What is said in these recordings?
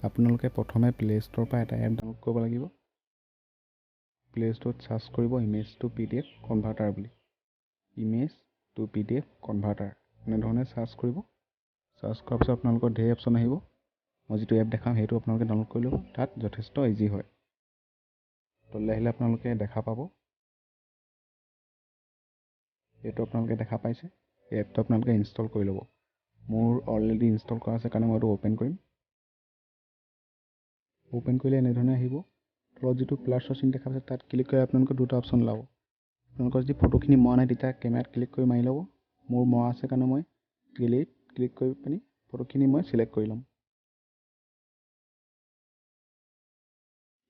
আপোনালোকে প্ৰথমে প্লে ষ্ট'ৰৰ পৰা এটা এপ ডাউনলোড কৰিব লাগিব। প্লে ষ্ট'ৰত চাৰ্চ কৰিব ইমেজ টু PDF কনভাৰ্টাৰ বুলি। ইমেজ টু PDF কনভাৰ্টাৰ এনেধৰণে চাৰ্চ কৰিব। চাৰ্চ কৰাৰ পিছত আপোনালোকৰ ঢেৰ অপশ্যন আহিব। মই যিটো এপ দেখাম সেইটো আপোনালোকে ডাউনলোড কৰি ল'ব। তাত যথেষ্ট ইজি হয়। তললৈ আহিলে আপোনালোকে দেখা পাব। এইটো আপোনালোকে দেখা পাইছে। এই এপটো আপোনালোকে ইনষ্টল কৰি ল'ব। মোৰ অলৰেডি ইনষ্টল কৰা আছে কাৰণে মই এইটো অ'পেন কৰিম। অ'পেন কৰিলে এনেধৰণে আহিব। তলত যিটো প্লাছৰ চিন দেখা পাইছে তাত ক্লিক কৰি আপোনালোকে দুটা অপশ্যন ওলাব। আপোনালোকৰ যদি ফটোখিনি মৰা নাই তেতিয়া কেমেৰাত ক্লিক কৰি মাৰি ল'ব। মোৰ মৰা আছে কাৰণে মই ক্লিক কৰি পিনি ফটোখিনি মই চিলেক্ট কৰি ল'ম।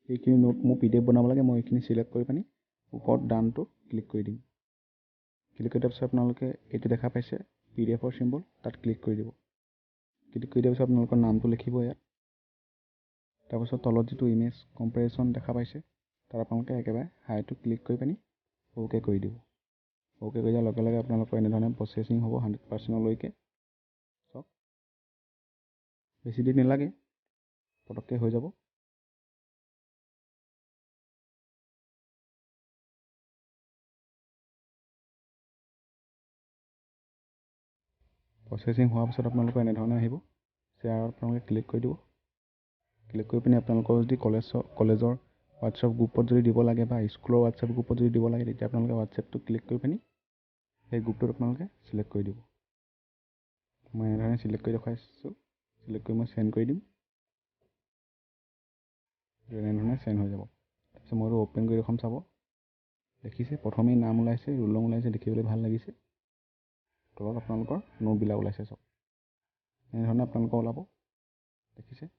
এইখিনি নোট মোৰ PDF বনাব লাগে, মই এইখিনি চিলেক্ট কৰি পিনি ওপৰত ডানটো ক্লিক কৰি দিম। ক্লিক কৰি দিয়াৰ পিছত আপোনালোকে এইটো দেখা পাইছে PDFৰ চিম্বল, তাত ক্লিক কৰি দিব। ক্লিক কৰি দিয়াৰ পিছত আপোনালোকৰ নামটো লিখিব ইয়াত। তাৰপিছত তলত যিটো ইমেজ কম্পেৰিজন দেখা পাইছে তাত আপোনালোকে একেবাৰে হাইটো ক্লিক কৰি পিনি অ'কে কৰি দিব। অ'কে কৰি দিয়াৰ লগে লগে আপোনালোকৰ এনেধৰণে প্ৰচেছিং হ'ব 100%লৈকে। চাওক, বেছি দিন নালাগে, পটককৈ হৈ যাব। প্ৰচেছিং হোৱাৰ পিছত আপোনালোকৰ এনেধৰণে আহিব। শ্বেয়াৰত আপোনালোকে ক্লিক কৰি দিব। ক্লিক কৰি পিনি আপোনালোকৰ যদি কলেজৰ হোৱাটছএপ গ্ৰুপত যদি দিব লাগে বা স্কুলৰ হোৱাটছএপ গ্ৰুপত যদি দিব লাগে তেতিয়া আপোনালোকে হোৱাটছএপটো ক্লিক কৰি পিনি সেই গ্ৰুপটোত আপোনালোকে চিলেক্ট কৰি দিব। মই এনেধৰণে চিলেক্ট কৰি দেখুৱাইছোঁ। চিলেক্ট কৰি মই চেণ্ড কৰি দিম। এনেধৰণে চেণ্ড হৈ যাব। তাৰপিছত মই অ'পেন কৰি দেখুৱাম, চাব। দেখিছে প্ৰথমেই নাম ওলাইছে, ৰোল নং ওলাইছে, দেখিবলৈ ভাল লাগিছে। তলত আপোনালোকৰ নোটবিলাক ওলাইছে চব। এনেধৰণে আপোনালোকৰ ওলাব, দেখিছে।